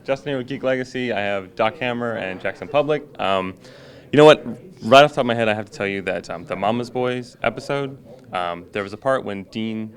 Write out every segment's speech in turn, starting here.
Justin here with Geek Legacy. I have Doc Hammer and Jackson Publick. You know what? Right off the top of my head, I have to tell you that the Mama's Boys episode, there was a part when when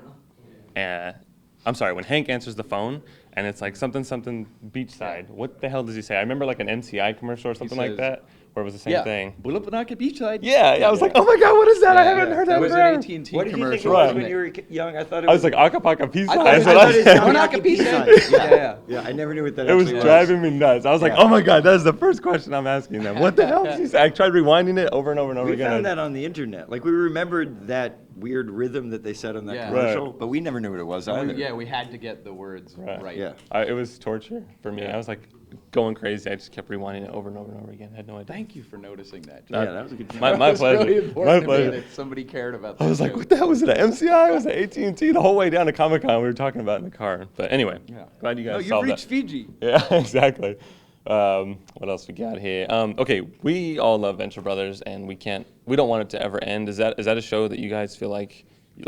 Hank answers the phone, and it's like something beachside. What the hell does he say? I remember like an MCI commercial or something like that, where it was the same thing. Bulapanaca beachside. Yeah, I was like, oh my god, what is that? I haven't heard that. It was an AT&T What did you think it commercial. was when you were young? I thought it was. I was like, Acapulco Pizza. I thought That's it what was I said. Wanaka beachside. Yeah, I never knew what that It was actually driving me nuts. I was like, oh my god, that is the first question I'm asking them. What the hell did he say? I tried rewinding it over and over and over We again. found that on the internet. Like, we remembered that weird rhythm that they said on that commercial, Right. but we never knew what it was either. Yeah, we had to get the words right. Yeah. It was torture for me. I was like going crazy. I just kept rewinding it over and over and over again. I had no idea. Thank you for noticing that. Yeah, that was a good My It was pleasure. really important My to me pleasure. that somebody cared about that. I was like, what the hell was it? An MCI? Was it AT&T? The whole way down to Comic-Con, we were talking about it in the car. But anyway, glad you guys No, you solved reached that. Fiji. Yeah, exactly. What else we got here? Okay, we all love Venture Brothers, and we don't want it to ever end. Is that a show that you guys feel like you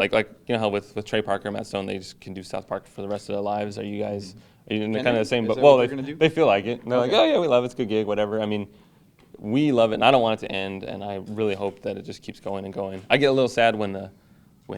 know how with Trey Parker and Matt Stone, they just can do South Park for the rest of their lives? Are you guys in kind of the same? Is But that well, what they're gonna do? they feel like it. And they're like, oh yeah, we love it. It's a good gig, whatever. I mean, we love it, and I don't want it to end, and I really hope that it just keeps going and going. I get a little sad when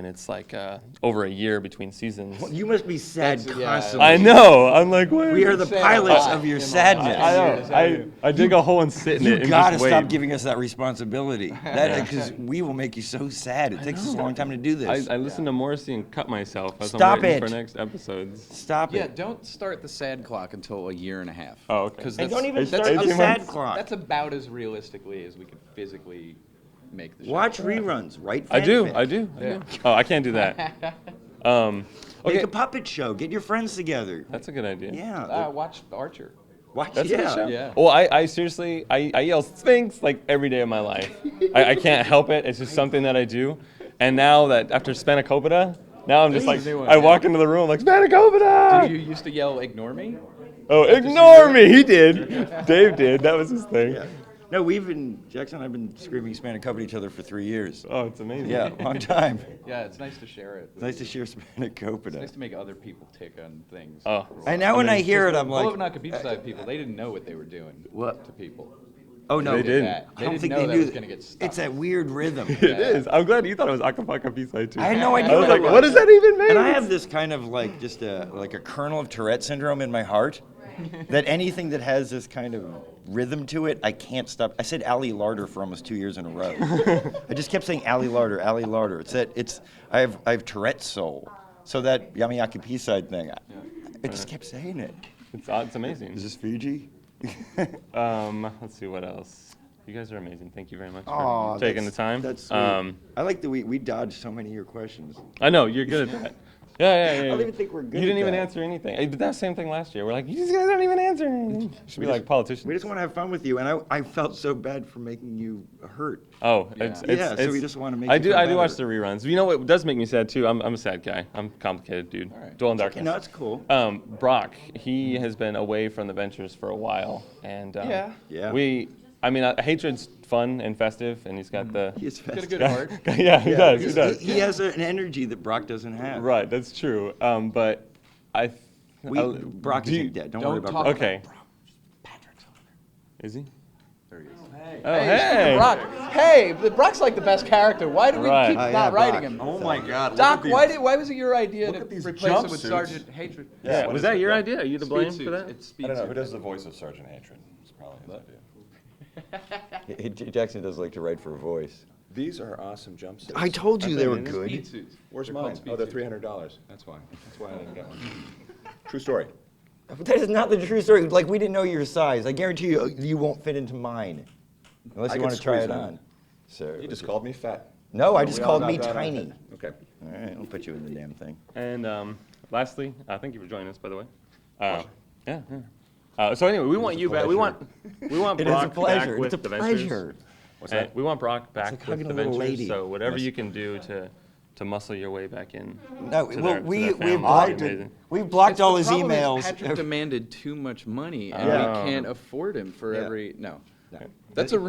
it's like over a year between seasons. Well, you must be sad That's- yeah. constantly. I know. I'm like, wait. We are the Sad pilots lot of your in the sadness. I know. I dig a hole and sit in it You and gotta just stop wait. giving us that responsibility. Because we will make you so sad. It takes us a long time to do this. I listened to Morrissey and cut myself as Stop I'm waiting it. for next episodes. Stop Yeah, it. don't start the sad clock until a year and a half. Oh, okay. Because And don't even It's start 18 the sad months. clock. That's about as realistically as we could physically make the show. Watch reruns, right? I do. Yeah. Oh, I can't do that. Okay. Make a puppet show. Get your friends together. That's a good idea. Yeah. Watch Archer. Watch. That's a good show. Yeah. Well, I seriously, I yell Sphinx like every day of my life. I can't help it. It's just something that I do. And now that after Spanakopita, now I'm just like, New one, I yeah. walk into the room like, Spanakopita! Did you used to yell, ignore me? Oh, ignore me! He did. Dave did. That was his thing. Yeah. No, Jackson and I have been screaming Spanakopita at each other for 3 years. Oh, it's amazing. Yeah, long time. Yeah, it's nice to share it. It's nice to share It's Spanakopita. nice to make other people tick on things. Oh. And now when I hear it, I'm like, Bulapanaca beachside people, they didn't know what they were doing What? to people. oh no, They didn't. That. I They don't didn't think know they that knew was going to get stuck. It's that weird rhythm. It is. I'm glad you thought it was Acapulco Pizza too. I had no idea I was what like, it was. what does that even mean? And I have this kind of like just a kernel of Tourette syndrome in my heart. That anything that has this kind of rhythm to it, I can't stop. I said Ali Larder for almost 2 years in a row. I just kept saying Ali Larder, Ali Larder. I have Tourette's soul. So that Yamiyaki P-side thing, I just kept saying it. It's amazing. Is this Fiji? Let's see what else. You guys are amazing. Thank you very much Aw, for taking the time. That's sweet. I like that we dodged so many of your questions. I know you're good at that. Yeah. I don't even think we're good You at didn't even that. answer anything. I did that same thing last year. We're like, you guys don't even answer anything. Should be like politicians. We just want to have fun with you, and I felt so bad for making you hurt. Oh, Yeah. So we just wanna make I you do. feel I do watch better. the reruns. You know what does make me sad too? I'm a sad guy. I'm a complicated dude. All right. Dwell in You darkness. know, it's cool. Brock, he has been away from the Ventures for a while, and Yeah. Hatred's fun and festive, and he's got the He is Got a festive. good heart. yeah, he does. He does. He has an energy that Brock doesn't have. Right, that's true. But Brock do you- isn't dead. Don't don't worry about talk Brock. Okay. Patrick's on Is he? There he is. Oh, hey. Brock. Hey, but Brock's like the best character. Why do we Right. keep Oh, yeah, not writing Brock. him? Oh my God! Doc, why was it your idea look to at these replace him with jumpsuits. Sergeant Hatred? Yeah. what Was is that it? your Yeah. idea? Are you to blame for that? It's speed I don't know who suits. does the voice of Sergeant Hatred. It's probably his idea. Jackson does like to write for a voice. These are awesome jumpsuits. I told you they were Speed good. Speed suits. Where's They're called mine? speed Oh, they're suits. $300. That's why. That's why I didn't get one. True story. But that is not the true story. Like, we didn't know your size. I guarantee you won't fit into mine. Unless I you could want to try squeeze it in. on. So You just called me fat. No, I Are just we all called me about that? tiny. Okay. All right, I'll put you in the damn thing. And lastly, thank you for joining us, by the way. Yeah. So anyway, we want you back. We want It is a Brock pleasure. back with It's a the Ventures. pleasure. What's And that? we want Brock back like with hugging the a little Ventures. lady. So whatever Yes. you can do to muscle your way back in. No, to well, their we family blocked would be it. amazing. We blocked It's all the his problem is emails. Patrick demanded too much money, and Oh. we can't afford him for Yeah. every. No. No. That's a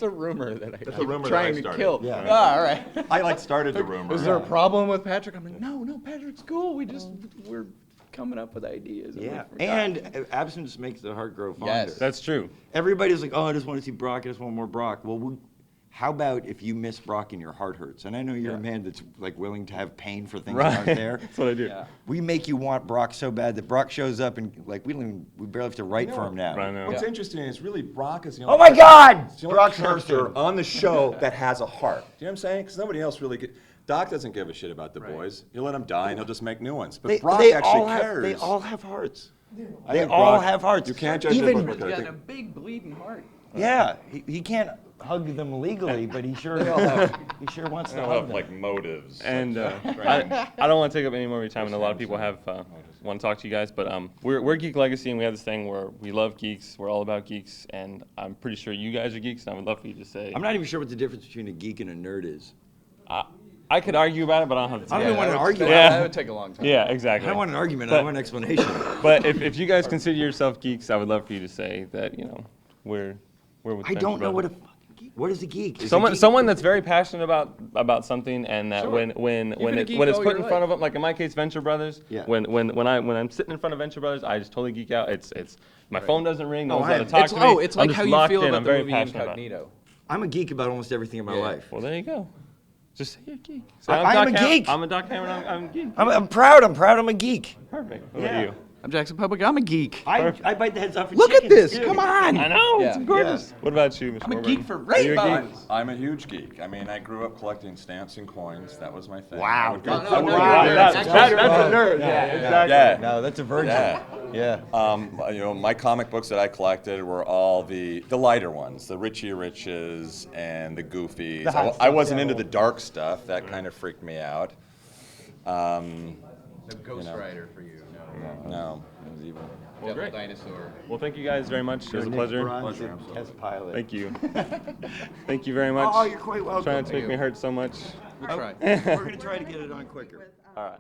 rumor that I keep a rumor that trying I to started. kill. Yeah. Ah, all right. I started the rumor. Is there a problem with Patrick? I'm like, no, Patrick's cool. We're coming up with ideas. Yeah, and absence makes the heart grow fonder. Yes. That's true. Everybody's like, oh, I just want to see Brock. I just want more Brock. Well, how about if you miss Brock and your heart hurts? And I know you're a man that's like willing to have pain for things that aren't there. That's what I do. Yeah. We make you want Brock so bad that Brock shows up and like we barely have to write for him now. Right now. What's interesting is really Brock is the Oh only my God! it's the only Brock character Samson. on the show that has a heart. Do you know what I'm saying? Because nobody else really Doc doesn't give a shit about the boys. He'll let them die and he'll just make new ones. But Brock actually cares. They all have hearts. I They think all Brock- have hearts. You can't judge Even- it by He's got a big bleeding heart. Yeah, he can't hug them legally, but he sure wants to They'll hug have them. like motives. And I don't want to take up any more of your time, and a lot of people have want to talk to you guys. But we're Geek Legacy, and we have this thing where we love geeks. We're all about geeks, and I'm pretty sure you guys are geeks. And I would love for you to say. I'm not even sure what the difference between a geek and a nerd is. I could argue about it, but I don't have the I time. don't want to argue. Yeah. That would take a long time. Yeah, I exactly. don't want an argument. But- I want an explanation. But if you guys consider yourself geeks, I would love for you to say that we're with. I don't Venture know what Brothers. what is a geek? Is a Someone, geek- someone that's very passionate about something, and that Sure. when been a it's geek put all in your front life. of them, like in my case, Venture Brothers. Yeah. When I'm sitting in front of Venture Brothers, I just totally geek out. It's my phone doesn't ring. No Oh, one's allowed I- to talk to me. It's I'm like just how you locked feel in. about I'm the very movie passionate about it. Incognito. I'm a geek about almost everything in my Yeah. life. Well, there you go. Just say you're a geek. Say, I'm a geek. I'm a Doc Hammer. I'm a geek. I'm proud. I'm a geek. Perfect. What Yeah. about you? I'm Jackson Publick. I'm a geek. I bite the heads off of Look at chickens, this. too. Come on. I know. Yeah. It's gorgeous. What about you, Mr. I'm a Warburton? geek for Are you a geek? rainbows. I'm a huge geek. I mean, I grew up collecting stamps and coins. That was my thing. Wow. I would go- No, I no, would no, go- no, Wow, that's Actually, a nerd. Yeah, exactly. Yeah. No, that's a virgin. Yeah. Yeah. My comic books that I collected were all the lighter ones, the Richie Riches and the Goofies. The hot I stuff, wasn't yeah. into the dark stuff. That kind of freaked me out. The Ghost Rider for you. No. No, it was evil. Well, Devil great. Dinosaur. Well, thank you guys very much. It was a pleasure. Test pilot. Thank you. Thank you very much. Oh, you're quite welcome. Trying to make me hurt so much. We'll try. We're going to try to get it on quicker. All right.